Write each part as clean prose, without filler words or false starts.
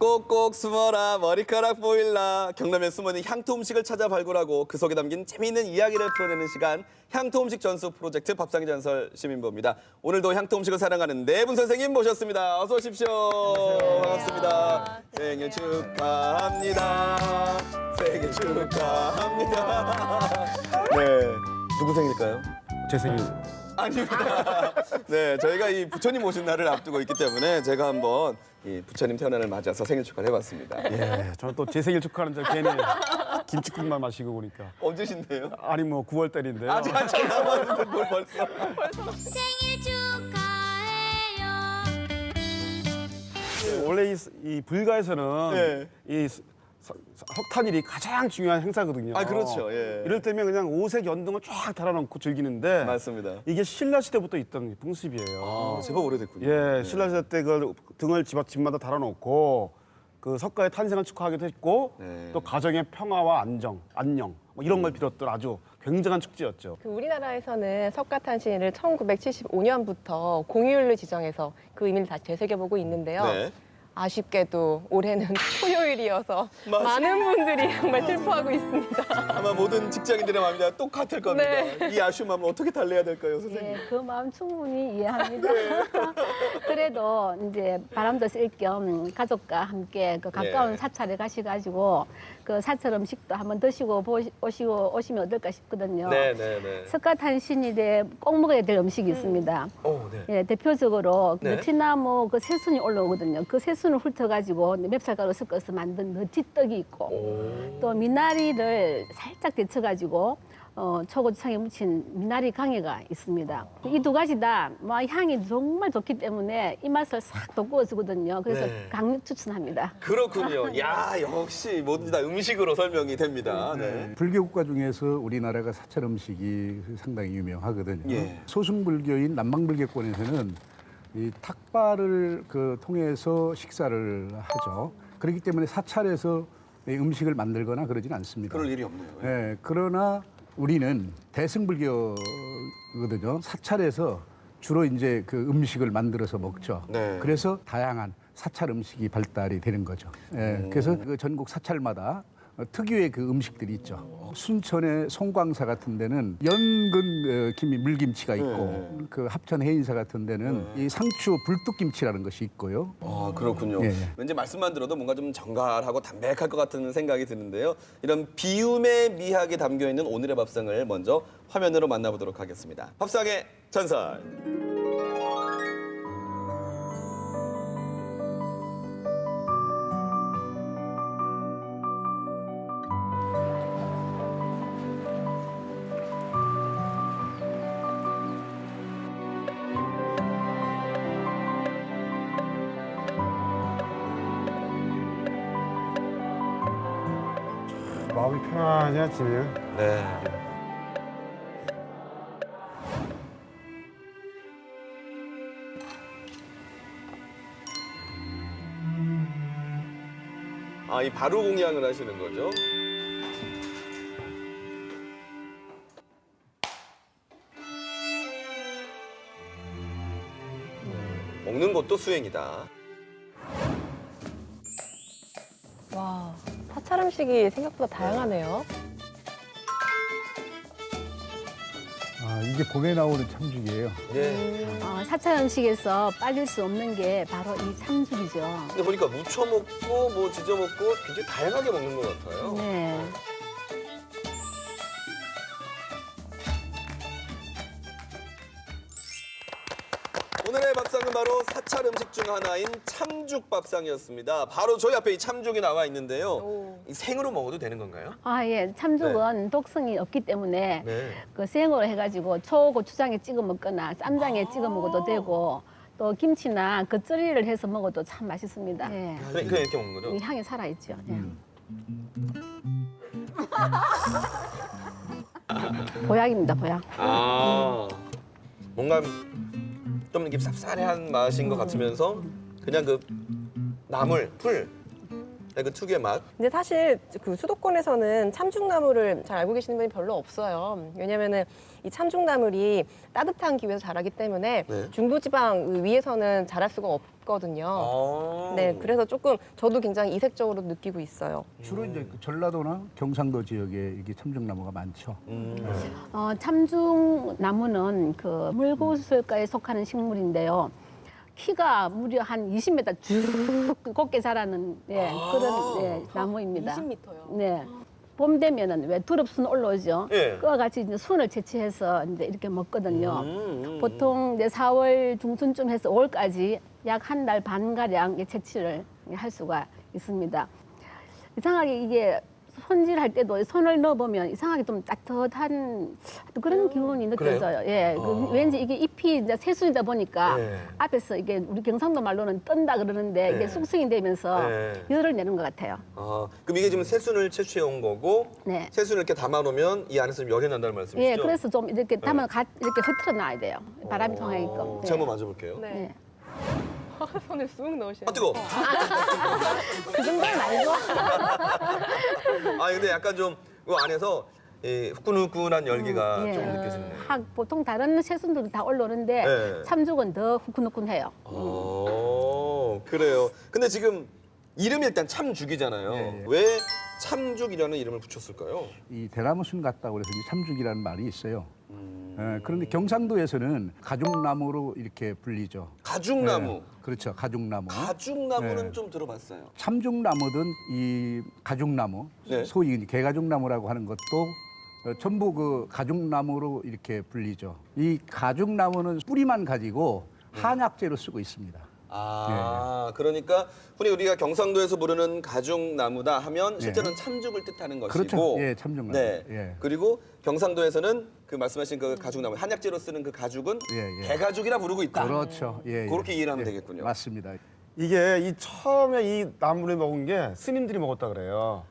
꼭꼭 숨어라 머리카락 보일라. 경남에 숨어있는 향토 음식을 찾아 발굴하고 그 속에 담긴 재미있는 이야기를 풀어내는 시간, 향토 음식 전수 프로젝트 밥상의 전설 시민부입니다. 오늘도 향토 음식을 사랑하는 네 분 선생님 모셨습니다. 어서 오십시오. 반갑습니다. 생일 축하합니다. 생일 축하합니다. 네, 누구 생일일까요? 제 생일. 아닙니다. 네, 저희가 이 부처님 오신 날을 앞두고 있기 때문에 제가 한번 이 부처님 태어난을 맞아서 생일 축하를 해봤습니다. 예, 저는 또 제 생일 축하하는 줄 괜히 김치국만 마시고 보니까. 언제신데요? 아니 뭐 9월 달인데요. 아직 한참 남았는데 뭘 벌써. 생일 축하해요. 원래 이 불가에서는 네. 이 석탄일이 가장 중요한 행사거든요. 아, 그렇죠. 예. 이럴 때면 그냥 오색 연등을 쫙 달아놓고 즐기는데 맞습니다. 이게 신라 시대부터 있던 풍습이에요. 아, 제법 오래됐군요. 예, 신라 시대 때 그 등을 집마다 달아놓고 그 석가의 탄생을 축하하기도 했고 네. 또 가정의 평화와 안녕 뭐 이런 걸 빌었던 아주 굉장한 축제였죠. 그 우리나라에서는 석가탄신일을 1975년부터 공휴일로 지정해서 그 의미를 다시 되새겨보고 있는데요. 네. 아쉽게도 올해는 토요일이어서 맞아요. 많은 분들이 정말 슬퍼하고 있습니다. 아마 모든 직장인들의 마음이 다 똑같을 겁니다. 네. 이 아쉬운 마음 어떻게 달래야 될까요, 선생님? 예, 그 마음 충분히 이해합니다. 그래도 이제 바람도 쐴 겸 가족과 함께 그 가까운 예. 사찰에 가셔가지고 그 사찰 음식도 한번 드시고 오시면 어떨까 싶거든요. 네. 석가탄신일에 꼭 먹어야 될 음식이 있습니다. 오, 네. 예, 대표적으로 네. 느티나무 그 새순이 올라오거든요. 그 새순을 훑어가지고 맵쌀가루 섞어서 만든 느티떡이 있고 또 미나리를 살짝 데쳐가지고 초고추장에 묻힌 미나리 강해가 있습니다. 이 두 가지 다 뭐 향이 정말 좋기 때문에 이 맛을 싹 돋구어주거든요. 그래서 네. 강력 추천합니다. 그렇군요. 야, 역시 뭐든지 다 음식으로 설명이 됩니다. 네. 불교 국가 중에서 우리나라가 사찰 음식이 상당히 유명하거든요. 예. 소승불교인 남방불교권에서는 이 탁발을 통해서 식사를 하죠. 그렇기 때문에 사찰에서 이 음식을 만들거나 그러진 않습니다. 그럴 일이 없네요. 예, 그러나 우리는 대승불교거든요. 사찰에서 주로 이제 그 음식을 만들어서 먹죠. 네. 그래서 다양한 사찰 음식이 발달이 되는 거죠. 예, 그래서 그 전국 사찰마다 특유의 그 음식들이 있죠. 순천의 송광사 같은 데는 연근 김이 물김치가 있고 그 합천 해인사 같은 데는 이 상추 불뚝김치라는 것이 있고요. 아, 그렇군요. 예. 왠지 말씀만 들어도 뭔가 좀 정갈하고 담백할 것 같은 생각이 드는데요. 이런 비움의 미학이 담겨 있는 오늘의 밥상을 먼저 화면으로 만나보도록 하겠습니다. 밥상의 전설. 마음이 편안해지네요. 네. 아, 이 바로 공양을 하시는 거죠? 먹는 것도 수행이다. 와, 사찰 음식이 생각보다 다양하네요. 아, 이게 봄에 나오는 참죽이에요. 네. 사찰 음식에서 빠질 수 없는 게 바로 이 참죽이죠. 근데 보니까 무쳐 먹고 뭐 지져 먹고 굉장히 다양하게 먹는 것 같아요. 네. 오늘의 밥상은 바로 사찰 음식 중 하나인 참죽 밥상이었습니다. 바로 저희 앞에 이 참죽이 나와 있는데요. 이 생으로 먹어도 되는 건가요? 예. 참죽은 독성이 없기 때문에 네. 그 생으로 해가지고 초고추장에 찍어 먹거나 쌈장에 찍어 먹어도 되고 또 김치나 겉절이를 해서 먹어도 참 맛있습니다. 예. 그냥 이렇게 먹는 거죠? 이 향이 살아있죠. 예. 보약입니다, 보약. 아, 뭔가 좀 이렇게 쌉싸래한 맛인 것 같으면서 그냥 그 나물, 풀 그 특유의 맛. 근데 사실 그 수도권에서는 참중나물을 잘 알고 계시는 분이 별로 없어요. 왜냐면은 이 참중나물이 따뜻한 기후에서 자라기 때문에 네. 중부지방 위에서는 자랄 수가 없거든요. 아. 네, 그래서 조금 저도 굉장히 이색적으로 느끼고 있어요. 주로 이제 그 전라도나 경상도 지역에 이게 참중나무가 많죠. 참중나무는 그 물구슬가에 속하는 식물인데요. 키가 무려 한 20m 쭉 곱게 자라는 그런 나무입니다. 20m요. 네. 봄 되면은 왜 두릅순 올라오죠. 예. 그와 같이 이제 순을 채취해서 이제 이렇게 먹거든요. 보통 이제 4월 중순쯤 해서 5월까지 약 한 달 반 가량 채취를 할 수가 있습니다. 이상하게 이게 손질할 때도 손을 넣어보면 이상하게 좀 따뜻한 그런 기분이 느껴져요. 예, 그 왠지 이게 잎이 이제 새순이다 보니까 예. 앞에서 이게 우리 경상도 말로는 뜬다 그러는데 예. 이게 숙성이 되면서 예. 열을 내는 것 같아요. 아, 그럼 이게 지금 새순을 채취해 온 거고 네. 새순을 이렇게 담아놓으면 이 안에서 좀 열이 난다는 말씀이시죠? 예, 그래서 좀 이렇게 담아 이렇게 흐트러 놔야 돼요. 바람이 통하게끔. 제가 한번 만져볼게요. 네. 네. 손에 쑥 넣으시는. 아, 뜨거워. 그 정도는 아니고. 아, 근데 약간 좀 그 안에서 이 후끈후끈한 열기가 예. 좀 느껴지네요. 보통 다른 새순들도 다 올라오는데 네. 참죽은 더 후끈후끈해요. 그래요. 근데 지금 이름이 일단 참죽이잖아요. 예. 왜 참죽이라는 이름을 붙였을까요? 이 대나무순 같다고 그래서 이제 참죽이라는 말이 있어요. 그런데 경상도에서는 가죽나무로 이렇게 불리죠. 가죽나무. 네, 그렇죠, 가죽나무. 가죽나무는 네. 좀 들어봤어요. 참죽나무든 이 가죽나무, 네. 소위 이제 개가죽나무라고 하는 것도 전부 그 가죽나무로 이렇게 불리죠. 이 가죽나무는 뿌리만 가지고 한약재로 쓰고 있습니다. 아, 그러니까 흔히 우리가 경상도에서 부르는 가죽나무다 하면 실제로는 참죽을 뜻하는 것이고. 그렇죠. 예, 참죽나무. 네. 예. 그리고 경상도에서는 그 말씀하신 그 가죽나무, 한약재로 쓰는 그 가죽은 예, 예. 개가죽이라 부르고 있다. 그렇죠. 예, 예. 그렇게 이해를 하면 예, 되겠군요. 맞습니다. 이게 이 처음에 이 나물을 먹은 게 스님들이 먹었다 그래요.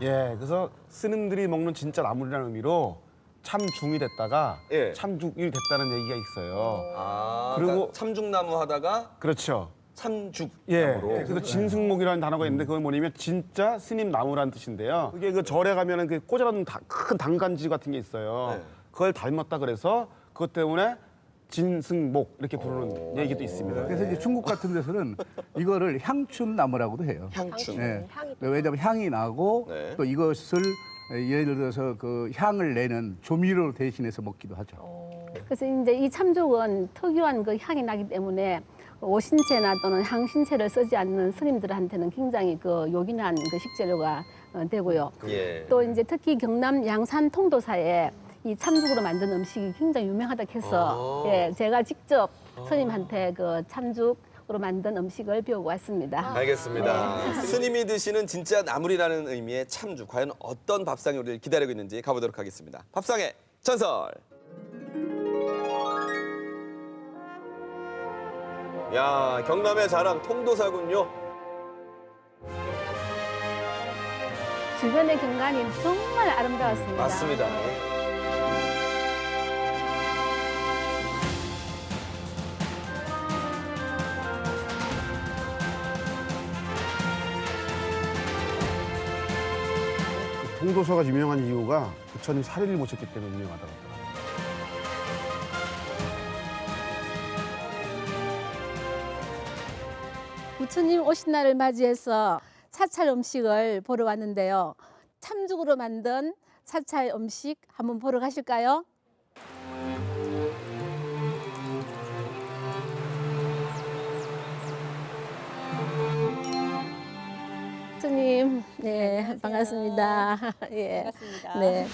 예, 그래서 스님들이 먹는 진짜 나물이라는 의미로 참중이 됐다가 예. 참죽이 됐다는 얘기가 있어요. 아, 그리고- 그리고 참죽나무 하다가 그렇죠. 참죽. 예, 나무로. 그래서 진승목이라는 단어가 있는데 그건 뭐냐면 진짜 스님 나무라는 뜻인데요. 그게 그 절에 가면은 그 꽂아놓은 큰 당간지 같은 게 있어요. 네. 그걸 닮았다 그래서 그것 때문에 진승목 이렇게 부르는 얘기도 있습니다. 그래서 이제 중국 같은 데서는 이거를 향춘나무라고도 해요. 향춘. 예. 향이 왜냐하면 향이 나고 네. 또 이것을 예를 들어서 그 향을 내는 조미료 대신해서 먹기도 하죠. 그래서 이제 이 참죽은 특유한 그 향이 나기 때문에 오신채나 또는 향신채를 쓰지 않는 스님들한테는 굉장히 그 요긴한 그 식재료가 되고요. 예. 또 이제 특히 경남 양산 통도사에 이 참죽으로 만든 음식이 굉장히 유명하다 해서 예, 제가 직접 스님한테 그 참죽으로 만든 음식을 배우고 왔습니다. 알겠습니다. 스님이 드시는 진짜 나물이라는 의미의 참죽. 과연 어떤 밥상이 우리를 기다리고 있는지 가보도록 하겠습니다. 밥상의 전설. 야, 경남의 자랑 통도사군요. 주변의 경관이 정말 아름다웠습니다. 맞습니다. 통도서가 유명한 이유가 부처님 사리를 모셨기 때문에 유명하다고 하더라고요. 부처님 오신 날을 맞이해서 사찰 음식을 보러 왔는데요. 참죽으로 만든 사찰 음식 한번 보러 가실까요? 부처님, 네, 반갑습니다. 예. 반갑습니다. 네.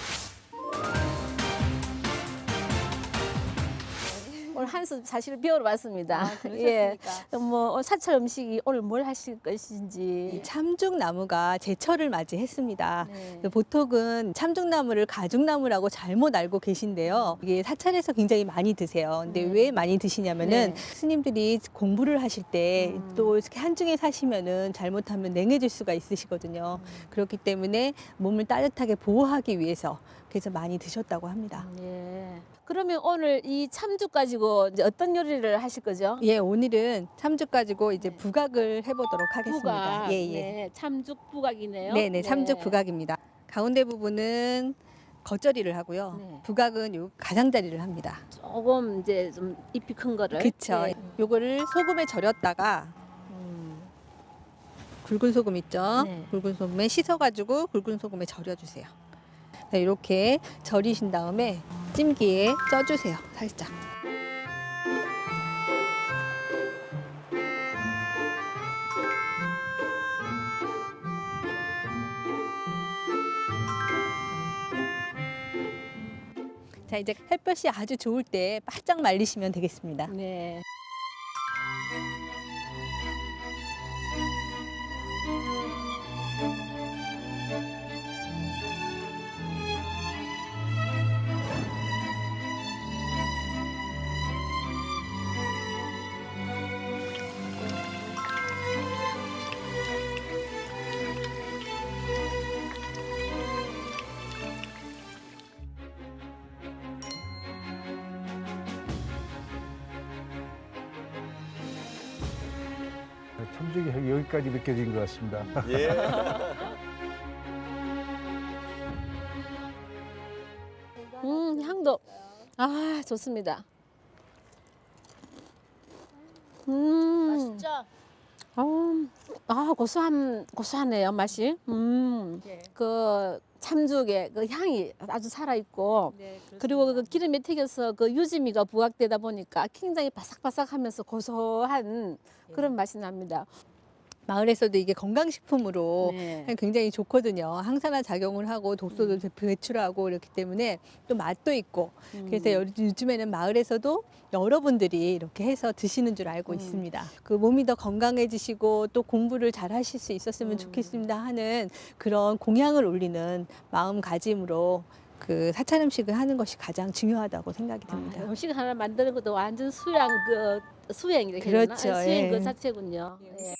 오늘 한수 사실 배우러 왔습니다. 아, 그러셨습니까? 뭐 사찰 음식이 오늘 뭘 하실 것인지. 이 참죽나무가 제철을 맞이했습니다. 네. 보통은 참죽나무를 가죽나무라고 잘못 알고 계신데요. 이게 사찰에서 굉장히 많이 드세요. 근데 왜 많이 드시냐면은 네. 스님들이 공부를 하실 때 또 이렇게 한중에 사시면은 잘못하면 냉해질 수가 있으시거든요. 그렇기 때문에 몸을 따뜻하게 보호하기 위해서 그래서 많이 드셨다고 합니다. 예. 그러면 오늘 이 참죽 가지고 이제 어떤 요리를 하실 거죠? 예, 오늘은 참죽 가지고 이제 부각을 해보도록 하겠습니다. 부각. 예, 예. 네, 참죽 부각이네요. 네네, 참죽 부각입니다. 가운데 부분은 겉절이를 하고요. 네. 부각은 요 가장자리를 합니다. 조금 이제 좀 잎이 큰 거를. 그쵸. 예. 요거를 소금에 절였다가 굵은 소금 있죠? 네. 굵은 소금에 씻어가지고 굵은 소금에 절여주세요. 네, 이렇게 절이신 다음에 찜기에 쪄주세요. 살짝. 자, 이제 햇볕이 아주 좋을 때 바짝 말리시면 되겠습니다. 네. 참죽이 여기까지 느껴진 것 같습니다. 예. 향도 좋습니다. 맛있죠? 고소하네요, 맛이. 그 참죽의 그 향이 아주 살아있고, 그리고 그 기름에 튀겨서 그 유지미가 부각되다 보니까 굉장히 바삭바삭하면서 고소한 그런 맛이 납니다. 마을에서도 이게 건강식품으로 네. 굉장히 좋거든요. 항산화 작용을 하고 독소도 배출하고 이렇기 때문에 또 맛도 있고 그래서 요즘에는 마을에서도 여러분들이 이렇게 해서 드시는 줄 알고 있습니다. 그 몸이 더 건강해지시고 또 공부를 잘 하실 수 있었으면 좋겠습니다 하는 그런 공양을 올리는 마음가짐으로 그 사찰 음식을 하는 것이 가장 중요하다고 생각이 듭니다. 음식 하나 만드는 것도 완전 수행 그렇죠, 수행 예. 그 자체군요. 예.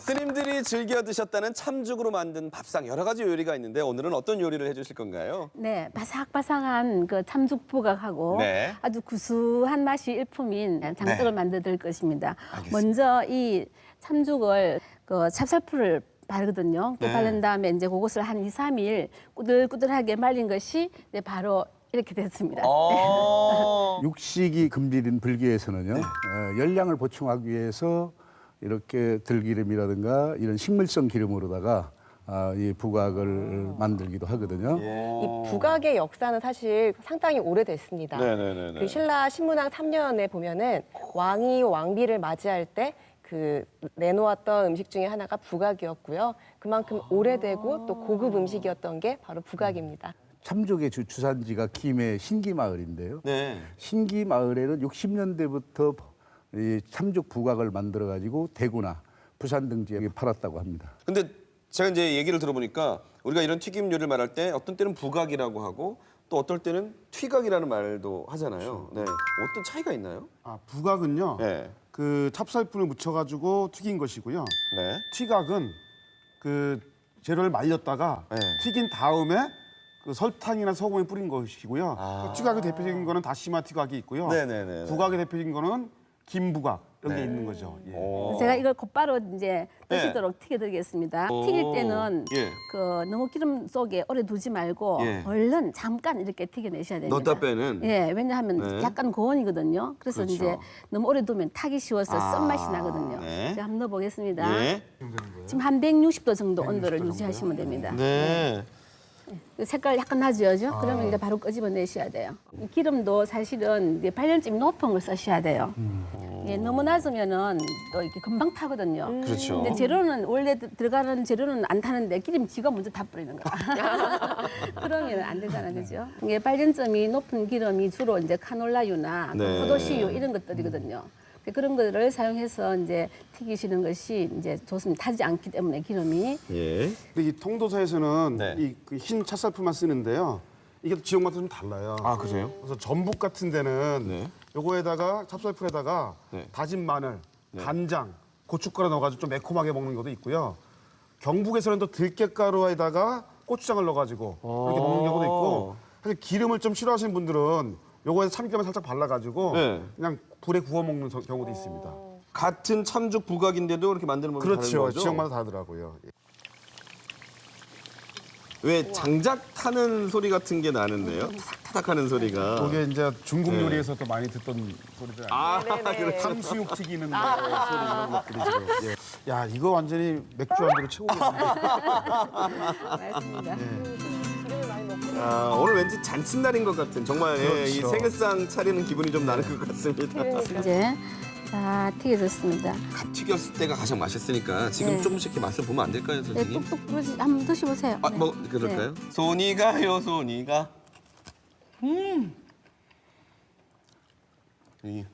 스님들이 즐겨 드셨다는 참죽으로 만든 밥상 여러 가지 요리가 있는데 오늘은 어떤 요리를 해주실 건가요? 네, 바삭바삭한 그 참죽 부각하고 네. 아주 구수한 맛이 일품인 장떡을 네. 만들 드릴 것입니다. 알겠습니다. 먼저 이 참죽을 그 찹쌀풀을 바르거든요. 그 네. 바른 다음에 이제 그것을 한 2, 3일 꾸들꾸들하게 말린 것이 이제 바로 이렇게 됐습니다. 육식이 금지된 불교에서는요, 네. 열량을 보충하기 위해서 이렇게 들기름이라든가 이런 식물성 기름으로다가 이 부각을 만들기도 하거든요. 예. 이 부각의 역사는 사실 상당히 오래됐습니다. 네네네. 그 신라 신문왕 3년에 보면은 왕이 왕비를 맞이할 때 그 내놓았던 음식 중에 하나가 부각이었고요. 그만큼 오래되고 또 고급 음식이었던 게 바로 부각입니다. 참족의 주산지가 김해 신기마을인데요. 네. 신기마을에는 60년대부터 이 참족 부각을 만들어 가지고 대구나 부산 등 지역에 팔았다고 합니다. 근데 제가 이제 얘기를 들어보니까 우리가 이런 튀김 요리를 말할 때 어떤 때는 부각이라고 하고 또 어떨 때는 튀각이라는 말도 하잖아요. 네. 어떤 차이가 있나요? 아, 부각은요. 네. 그 찹쌀풀을 묻혀가지고 튀긴 것이고요. 네. 튀각은 그 재료를 말렸다가 네. 튀긴 다음에 그 설탕이나 소금을 뿌린 것이고요. 아. 튀각의 대표적인 거는 다시마 튀각이 있고요. 네네네. 부각의 대표적인 거는 김부각 여기 네. 있는 거죠. 예. 오. 제가 이걸 곧바로 이제 드시도록 튀겨드리겠습니다. 튀길 오. 때는 예. 그 너무 기름 속에 오래 두지 말고 예. 얼른 잠깐 이렇게 튀겨내셔야 됩니다. 넣었다 빼는. 예, 왜냐하면 네. 약간 고온이거든요. 그래서 그렇죠. 이제 너무 오래 두면 타기 쉬워서 아, 쓴맛이 나거든요. 네. 제가 한번 넣어보겠습니다. 예. 지금 한 160도 정도 온도를 유지하시면 됩니다. 네. 색깔 약간 나지어죠? 그러면 이제 바로 끄집어내셔야 돼요. 이 기름도 사실은 이제 발열점이 높은 걸 쓰셔야 돼요. 예, 너무 낮으면은 또 이렇게 금방 타거든요. 그렇죠. 근데 재료는 원래 들어가는 재료는 안 타는데 기름지가 먼저 타버리는 거야. 그러면 안 되잖아, 그죠? 이게 발열점이 높은 기름이 주로 이제 카놀라유나 네. 포도씨유 이런 것들이거든요. 그런 거를 사용해서 이제 튀기시는 것이 이제 좋습니다. 타지 않기 때문에 기름이. 예. 근데 이 통도사에서는 네. 이 흰 찻살풀만 쓰는데요. 이게 또 지역마다 좀 달라요. 아, 그래요? 그래서 전북 같은 데는 네. 요거에다가 찹쌀풀에다가 네. 다진 마늘, 간장, 고춧가루 넣어가지고 좀 매콤하게 먹는 것도 있고요. 경북에서는 또 들깨가루에다가 고추장을 넣어가지고 이렇게 먹는 경우도 있고. 사실 기름을 좀 싫어하시는 분들은 요거에 참기름을 살짝 발라가지고 네. 그냥 불에 구워 먹는 경우도 있습니다. 같은 참죽 부각인데도 그렇게 만드는 법이 다른 그렇죠. 거죠? 지역마다 다르더라고요. 왜 장작 타는 소리 같은 게 나는데요? 타닥타닥하는 소리가. 이게 이제 중국 네. 요리에서 또 많이 듣던 소리들 아니에요? 아, 네네네. 그렇죠. 탕수육 튀기는 소리 이런 것들이죠. 예. 야, 이거 완전히 맥주 안주로 최고겠네. 맞습니다. 아, 오늘 왠지 잔칫날인 것 같은 정말 예, 이 그렇죠. 생일상 차리는 기분이 좀 나는 것 같습니다. 이제 다 튀겨졌습니다. 갓 튀겼을 때가 가장 맛있으니까 지금 네. 조금씩 이렇게 맛을 보면 안 될까요, 네, 선생님? 뚝뚝 부러지 한번 드셔보세요. 아, 네. 뭐 그럴까요? 손이 가요, 손이 가. 이,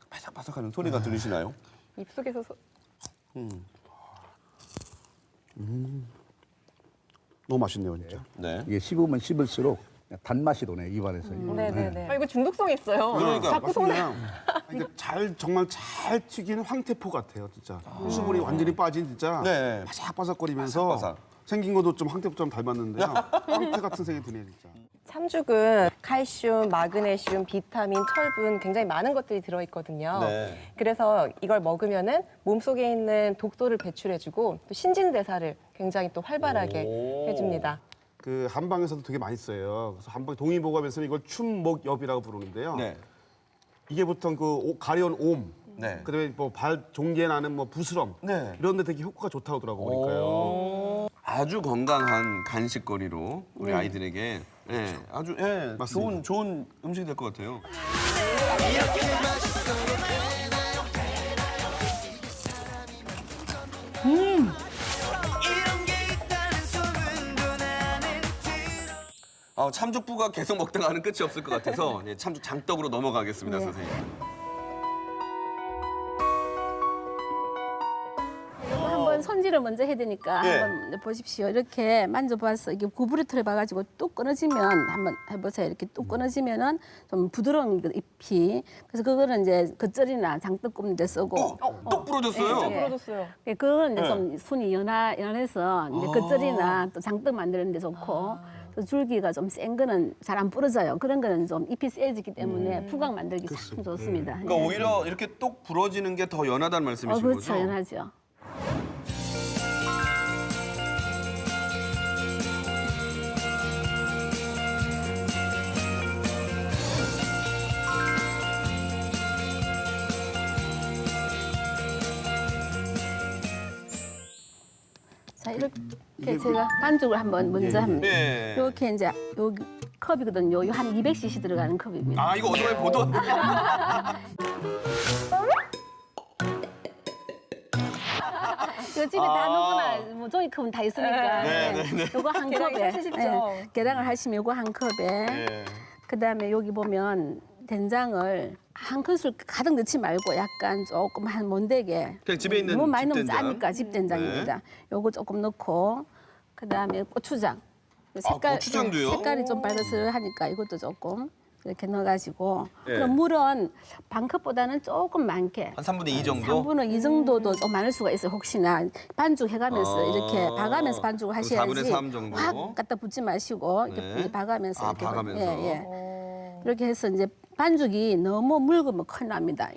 바삭바삭하는 소리가 들리시나요? 입속에서 너무 맛있네요, 진짜. 네. 이게 씹으면 씹을수록 단맛이 도네 입안에서. 네네네. 아, 이거 중독성 있어요. 그러니까. 자꾸 손에. 이게 정말 잘 튀기는 황태포 같아요, 진짜. 수분이 완전히 빠진 진짜 네. 바삭바삭거리면서 바삭바삭. 생긴 것도 좀 황태포처럼 닮았는데요. 황태 같은 생각이 드네요, 진짜. 참죽은 칼슘, 마그네슘, 비타민, 철분 굉장히 많은 것들이 들어있거든요. 네. 그래서 이걸 먹으면은 몸속에 있는 독소를 배출해주고 또 신진대사를 굉장히 또 활발하게 오. 해줍니다. 그 한방에서도 되게 많이 써요. 그래서 한방 동의보감에서는 이걸 춘목엽이라고 부르는데요. 네. 이게 보통 그 가려운 옴, 네. 그다음에 뭐 발 종기에 나는 뭐 부스럼 네. 이런 데 되게 효과가 좋다고 하더라고요. 보니까요. 아주 건강한 간식거리로 우리 아이들에게 예, 아주 예, 맞습니다. 좋은 음식이 될 것 같아요. 참죽부가 계속 먹다가는 끝이 없을 것 같아서 예, 참죽 장떡으로 넘어가겠습니다, 선생님. 한번 손질을 먼저 해야 되니까 예. 한번 보십시오. 이렇게 만져봐서 이게 구부리 틀어 봐가지고 뚝 끊어지면 한번 해보세요. 이렇게 뚝 끊어지면은 좀 부드러운 그 잎이. 그래서 그거는 이제 겉절이나 장떡 굽는 데 쓰고. 똑 부러졌어요. 예. 부러졌어요. 그거는 이제 네. 좀 순이 연해서 이제 겉절이나 또 장떡 만드는 데 좋고. 또 줄기가 좀 센 거는 잘 안 부러져요. 그런 거는 좀 잎이 세지기 때문에 부각 만들기 참 좋습니다. 그러니까 예. 오히려 이렇게 똑 부러지는 게 더 연하다는 말씀이신 그렇죠. 거죠? 연하죠. 자, 이렇게 제가 반죽을 한번 먼저 합니다. 예. 이렇게 이제 여기 컵이거든요. 요 한 200cc 들어가는 컵입니다. 아, 이거 어디서 보던 요 집에 다 누구나 뭐 종이컵은 다 있으니까. 네, 요거 한 계량이 컵에. 사실 쉽죠. 계량을 하시면 요거 한 컵에. 예. 그다음에 여기 보면 된장을 한 큰술 가득 넣지 말고 약간 조금 한 못되게. 그냥 집에 있는 너무 많이 넣으면 집된장. 짜니까 집된장입니다. 요거 조금 넣고 그다음에 고추장. 고추장도요? 색깔이 좀 빨갛스하니까 이것도 조금 이렇게 넣어가지고. 예. 그럼 물은 반 컵보다는 조금 많게. 한 3분의 2 정도? 3분의 2 정도도 좀 많을 수가 있어요. 혹시나 반죽 해가면서 이렇게 봐가면서 반죽을 그럼 하셔야지 4분의 3 정도? 확 갖다 붓지 마시고 이렇게 네. 봐가면서 아, 이렇게 봐가면서. 이렇게 해서 이제 반죽이 너무 묽으면 큰일 납니다.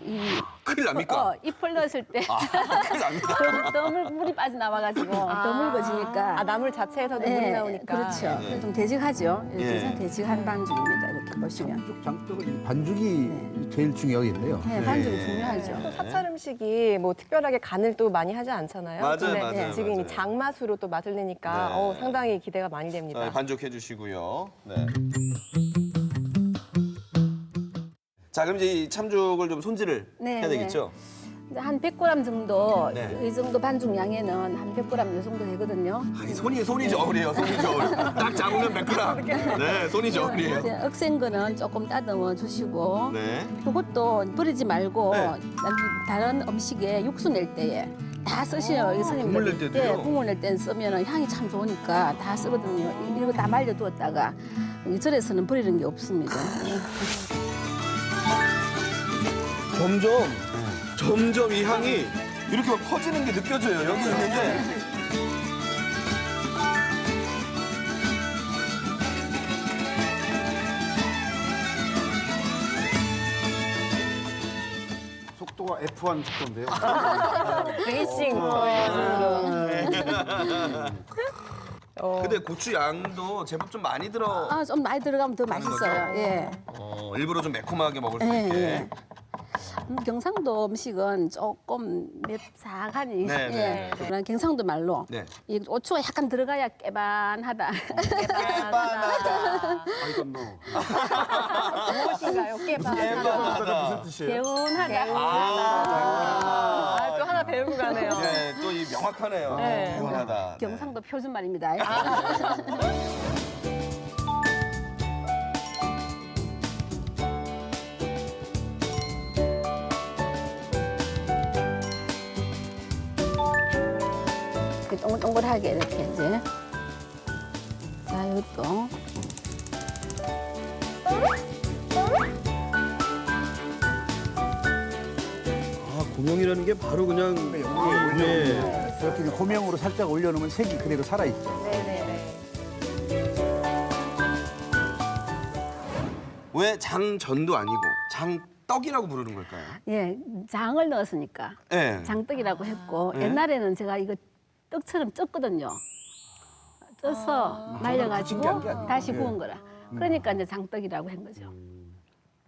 큰일 납니까? 잎을 넣었을 때 큰일 납니다. 더 물이 빠져나와가지고 더 묽어지니까. 나물 자체에서도 물이 나오니까. 그렇죠. 좀 되직하죠. 예. 좀 되직한 반죽입니다. 이렇게. 보시면. 참죽 장떡은 이 반죽이 제일 중요하겠네요. 네, 반죽이 중요하죠. 또 사찰 음식이 뭐 특별하게 간을 또 많이 하지 않잖아요. 맞아요, 근데 맞아요, 지금 이 맞아요. 장맛으로 또 맛을 내니까 네. 상당히 기대가 많이 됩니다. 반죽해 주시고요. 네. 자, 그럼 이제 이 참죽을 좀 손질을 네, 해야 되겠죠? 이제 한 100g 정도, 네. 이 정도 반죽 양에는 한 100g 이 정도 되거든요. 아니, 손이 저울이에요. 손이 저울. 딱 잡으면 100g. 네, 손이 저울이에요. 이제 억센 거는 조금 따듬어 주시고, 네. 그것도 버리지 말고 네. 다른 음식에 육수 낼 때에 다 쓰셔요. 이 손님들. 국물 낼 때도요? 예, 국물 낼 때는 쓰면 향이 참 좋으니까 다 쓰거든요. 이거 다 말려두었다가 이 절에서는 버리는 게 없습니다. 점점 이 향이 이렇게 막 퍼지는 게 느껴져요. 여기 있는 게. 속도가 F1 속도인데요. 레이싱. 근데 고추 양도 제법 좀 많이 들어. 아, 좀 많이 들어가면 더 맛있어요. 예. 일부러 좀 매콤하게 먹을 수 예, 있게. 예. 경상도 음식은 조금 맵싹하니 네, 네. 그런 경상도 말로 네. 이 고추가 약간 들어가야 깨반하다. I don't know. 무엇인가요? 깨바하다. 무슨 뜻이에요? 개운하다. 또 하나 배우고 가네요. 네, 또 이 명확하네요. 개운하다. 경상도 표준 말입니다. 이렇게 동글동글하게 이렇게 이제. 자, 이것도. 고명이라는 게 바로 그냥 네. 이렇게 고명으로 살짝 올려놓으면 색이 그대로 살아있죠. 왜 장전도 아니고 장떡이라고 부르는 걸까요? 예, 장을 넣었으니까. 네. 장떡이라고 했고 옛날에는 제가 이거 떡처럼 쪘거든요. 쪄서 말려가지고 다시 구운 거라. 그러니까 이제 장떡이라고 한 거죠.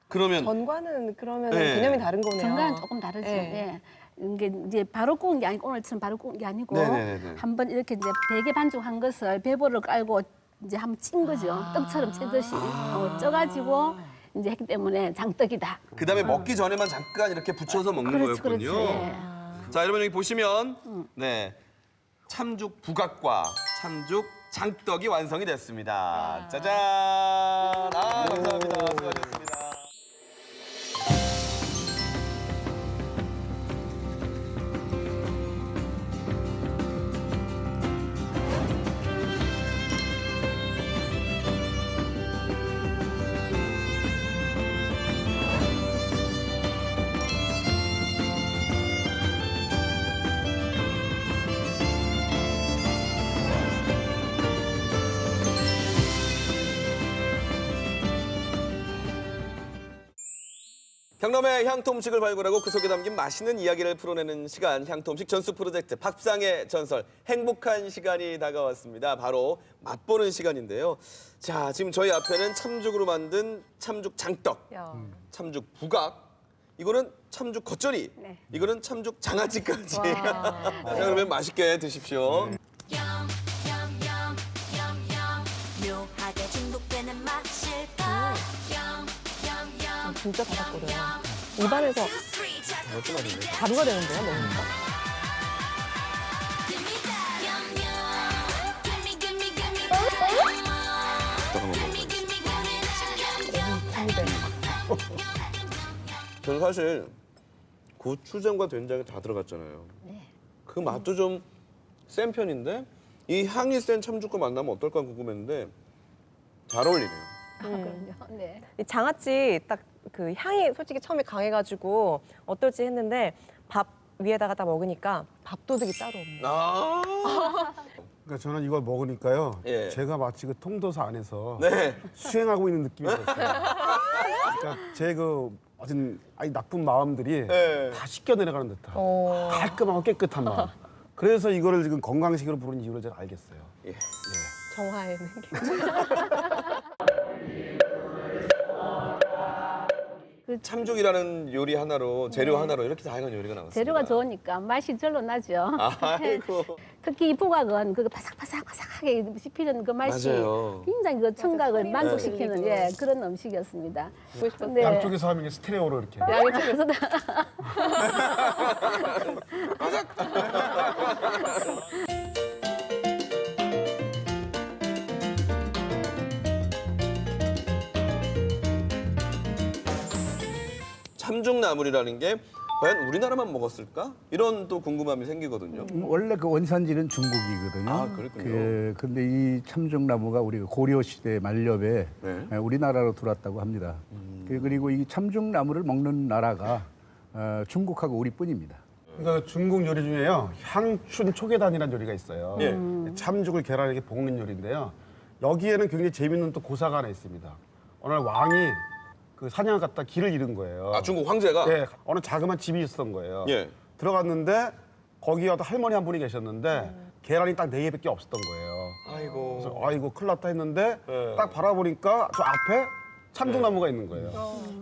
그러면 전과는 그러면 네. 개념이 다른 거네요. 정과는 조금 다르죠. 네. 예. 이게 이제 바로 구운 게 아니고 오늘처럼 바로 구운 게 아니고 네네네네. 한번 이렇게 이제 대게 반죽한 것을 배보를 깔고 이제 한번 찐 거죠. 떡처럼 찌듯이 쪄가지고 이제 했기 때문에 장떡이다. 그다음에 먹기 전에만 잠깐 이렇게 붙여서 먹는 그렇죠, 거였군요. 그렇죠. 예. 자, 여러분 여기 보시면 네. 참죽 부각과 참죽 장떡이 완성이 됐습니다. 짜잔! 감사합니다. 수고하셨습니다. 경남의 향토 음식을 발굴하고 그 속에 담긴 맛있는 이야기를 풀어내는 시간, 향토 음식 전수 프로젝트 밥상의 전설, 행복한 시간이 다가왔습니다. 바로 맛보는 시간인데요. 자, 지금 저희 앞에는 참죽으로 만든 참죽 장떡, 참죽 부각, 이거는 참죽 겉절이, 네. 이거는 참죽 장아찌까지. 자, 그러면 맛있게 드십시오. 묘하게 중독되는 맛일까? 진짜 달았거든요. 입안에서 가루가 되는데요, 먹으니까. 저는 사실 고추장과 된장이 다 들어갔잖아요. 그 맛도 좀 센 편인데 이 향이 센 참죽과 만나면 어떨까 궁금했는데 잘 어울리네요. 그럼요. 네. 이 장아찌 딱 그 향이 솔직히 처음에 강해가지고 어떨지 했는데 밥 위에다가 딱 먹으니까 밥도둑이 따로 없네요. 아, 그러니까 저는 이걸 먹으니까요. 예. 제가 마치 그 통도사 안에서 네. 수행하고 있는 느낌이 들었어요. 그러니까 제 그 어떤 아니 나쁜 마음들이 네. 다 씻겨 내려가는 듯한 깔끔하고 깨끗한 마음. 그래서 이거를 지금 건강식으로 부르는 이유를 제가 알겠어요. 예. 정화에는. 참죽이라는 요리 하나로 재료 하나로 이렇게 다양한 요리가 나왔습니다. 재료가 좋으니까 맛이 절로 나죠. 아이고. 특히 이 부각은 그 바삭바삭하게 씹히는 그 맛이 맞아요. 굉장히 그 청각을 만족시키는 예, 그런 음식이었습니다. 근데 양쪽에서 하면 이게 스테레오로 이렇게. 양쪽에서 참죽나물이라는 게 과연 우리나라만 먹었을까? 이런 또 궁금함이 생기거든요. 원래 그 원산지는 중국이거든요. 아, 그렇군요. 근데 이 참중나무가 우리가 고려 시대 말렵에 네. 우리나라로 들어왔다고 합니다. 그리고 이 참중나무를 먹는 나라가 중국하고 우리뿐입니다. 그러니까 중국 요리 중에요. 향춘 초계단이라는 요리가 있어요. 예. 참죽을 계란에 이렇게 볶는 요리인데요. 여기에는 굉장히 재밌는 또 고사가 하나 있습니다. 어느 날 왕이 그 사냥을 갔다 길을 잃은 거예요. 아, 중국 황제가? 네, 어느 자그마한 집이 있었던 거예요. 예. 들어갔는데 거기에 어떤 할머니 한 분이 계셨는데 계란이 딱 4개밖에 없었던 거예요. 아이고. 그래서 아이고 큰일 났다 했는데 네. 딱 바라보니까 저 앞에 참중나무가 있는 거예요.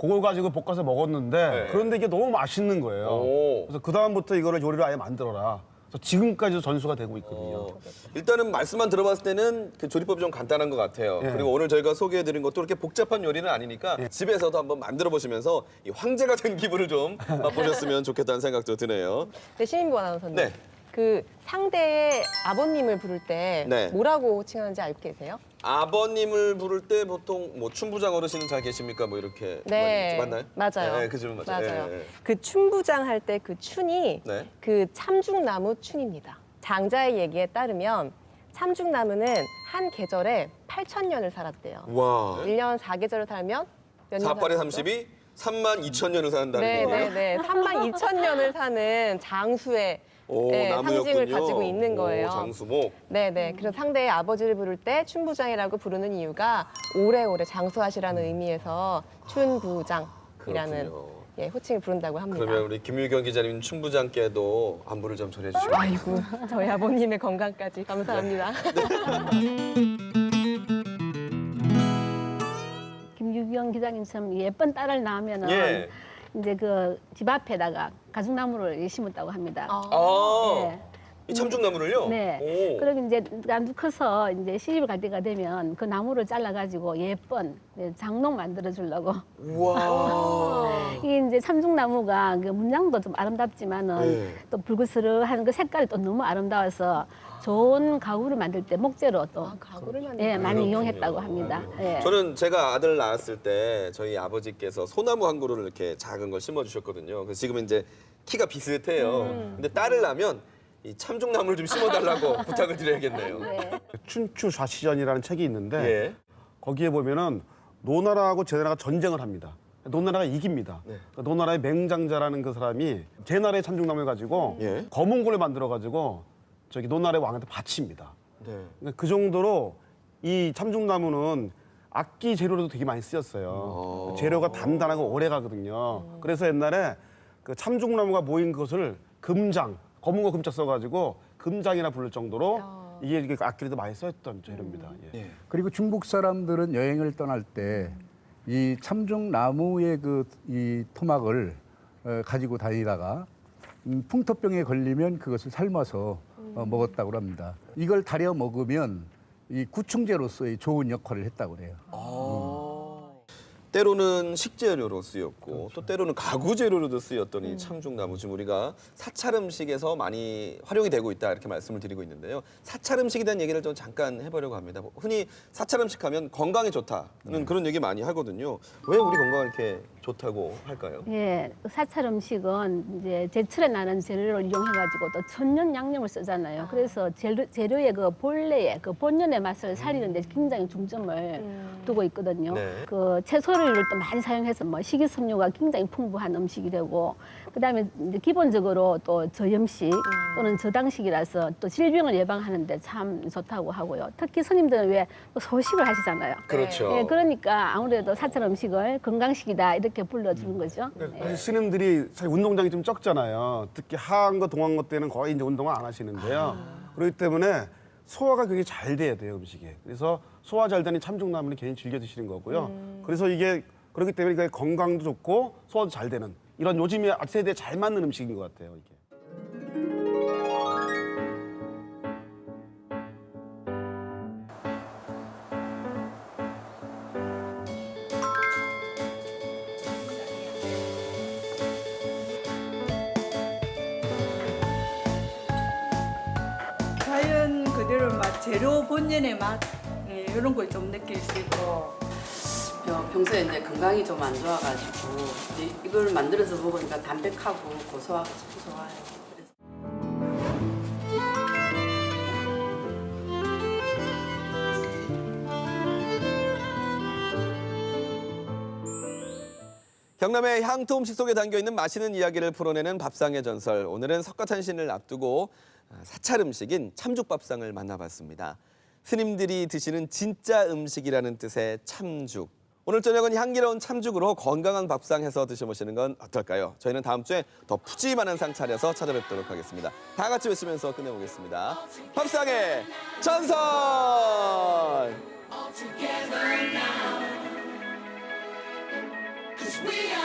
그걸 가지고 볶아서 먹었는데 네. 그런데 이게 너무 맛있는 거예요. 오. 그래서 그 다음부터 이거를 요리를 아예 만들어라. 그래서 지금까지도 전수가 되고 있거든요. 일단은 말씀만 들어봤을 때는 그 조리법이 좀 간단한 것 같아요. 예. 그리고 오늘 저희가 소개해드린 것도 그렇게 복잡한 요리는 아니니까 집에서도 한번 만들어 보시면서 이 황제가 된 기분을 좀 맛보셨으면 좋겠다는 생각도 드네요. 네, 시민보 아나운서님. 네. 그 상대의 아버님을 부를 때 네. 뭐라고 호칭하는지 알고 계세요? 아버님을 부를 때 보통 뭐 춘부장 어르신은 잘 계십니까? 뭐 이렇게 네, 맞나요? 맞아요. 네, 그 질문 맞아요. 맞아요. 예, 예. 그 춘부장 할 때 그 춘이 네. 그 참중나무 춘입니다. 장자의 얘기에 따르면 참중나무는 한 계절에 8,000년을 살았대요. 와. 1년 4계절을 살면 몇 년 4팔에 살았죠? 30이 32,000년을 산다는 네, 거예요. 네, 네. 32,000년을 사는 장수의 오, 네, 나무였군요. 상징을 가지고 있는 거예요. 오, 장수목. 네네. 그래서 상대의 아버지를 부를 때 춘부장이라고 부르는 이유가 오래오래 장수하시라는 의미에서 춘부장이라는 그렇군요. 예, 호칭을 부른다고 합니다. 그러면 우리 김유경 기자님 춘부장께도 안부를 좀 전해주시고. 아이고, 저희 아버님의 건강까지 감사합니다. 김유경 기자님처럼 예쁜 딸을 낳으면은 예. 이제 그 집 앞에다가 가죽나무를 심었다고 합니다. 아, 네. 이 참중나무를요? 네. 오. 그리고 이제 나도 커서 이제 시집을 갈 때가 되면 그 나무를 잘라가지고 예쁜 장롱 만들어 주려고. 우와. 이게 이제 참중나무가 그 문양도 좀 아름답지만은 네. 또 불그스름한 그 색깔이 또 너무 아름다워서 좋은 가구를 만들 때 목재로 또 가구를 만들 예, 많이 그렇군요. 이용했다고 합니다. 예. 저는 제가 아들 낳았을 때 저희 아버지께서 소나무 한 그루를 이렇게 작은 걸 심어주셨거든요. 그래서 지금은 이제 키가 비슷해요. 근데 딸을 낳으면 이 참중나무를 좀 심어달라고 부탁을 드려야겠네요. 네. 춘추 좌시전이라는 책이 있는데 예. 거기에 보면은 노나라하고 제나라가 전쟁을 합니다. 노나라가 이깁니다. 네. 그 노나라의 맹장자라는 그 사람이 제나라의 참중나무를 가지고 예. 검은고를 만들어 가지고 저기 노나라의 왕한테 바칩니다. 네. 그러니까 그 정도로 이 참중나무는 악기 재료로도 되게 많이 쓰였어요. 재료가 단단하고 오래 가거든요. 그래서 옛날에 그 참중나무가 모인 것을 금장, 검은 거 금짝 써가지고 금장이라 부를 정도로 이게 이렇게 악기로도 많이 쓰였던 재료입니다. 예. 그리고 중국 사람들은 여행을 떠날 때 이 참중나무의 그 이 토막을 가지고 다니다가 풍토병에 걸리면 그것을 삶아서 먹었다고 합니다. 이걸 달여 먹으면 이 구충제로서의 좋은 역할을 했다고 그래요. 때로는 식재료로 쓰였고 또 때로는 가구 재료로도 쓰였던 이 참중나무 지금 우리가 사찰 음식에서 많이 활용이 되고 있다 이렇게 말씀을 드리고 있는데요. 사찰 음식에 대한 얘기를 좀 잠깐 해보려고 합니다. 흔히 사찰 음식하면 건강에 좋다는 그런 얘기 많이 하거든요. 왜 우리 건강에 이렇게 좋다고 할까요? 예, 사찰 음식은 이제 제철에 나는 재료를 이용해가지고 또 천년 양념을 쓰잖아요. 그래서 재료의 그 본래의 그 본연의 맛을 살리는데 굉장히 중점을 두고 있거든요. 네. 그 채소를 또 많이 사용해서 뭐 식이섬유가 굉장히 풍부한 음식이 되고, 그다음에 이제 기본적으로 또 저염식 또는 저당식이라서 또 질병을 예방하는데 참 좋다고 하고요. 특히 스님들은 왜 또 소식을 하시잖아요. 그렇죠. 예, 그러니까 아무래도 사찰 음식을 건강식이다 이렇게 불러주는 거죠. 사실 스님들이 사실 운동량이 좀 적잖아요. 특히 하한거 동한거 때는 거의 이제 운동을 안 하시는데요. 그렇기 때문에 소화가 굉장히 잘 돼야 돼요, 음식이. 그래서 소화 잘 되는 참중나물을 괜히 즐겨 드시는 거고요. 그래서 이게 그렇기 때문에 이게 건강도 좋고 소화도 잘 되는 이런 요즘에 세대에 잘 맞는 음식인 것 같아요. 이게. 자연 그대로 맛, 재료 본연의 맛 이런 걸 좀 느낄 수 있고 평소에 이제 건강이 좀 안 좋아가지고 이걸 만들어서 먹으니까 담백하고 고소하고 참 좋아요. 그래서 경남의 향토 음식 속에 담겨있는 맛있는 이야기를 풀어내는 밥상의 전설. 오늘은 석가탄신을 앞두고 사찰 음식인 참죽밥상을 만나봤습니다. 스님들이 드시는 진짜 음식이라는 뜻의 참죽. 오늘 저녁은 향기로운 참죽으로 건강한 밥상 해서 드셔보시는 건 어떨까요? 저희는 다음 주에 더 푸짐한 상 차려서 찾아뵙도록 하겠습니다. 다 같이 외치면서 끝내보겠습니다. 밥상의 전설! All together now. 'Cause we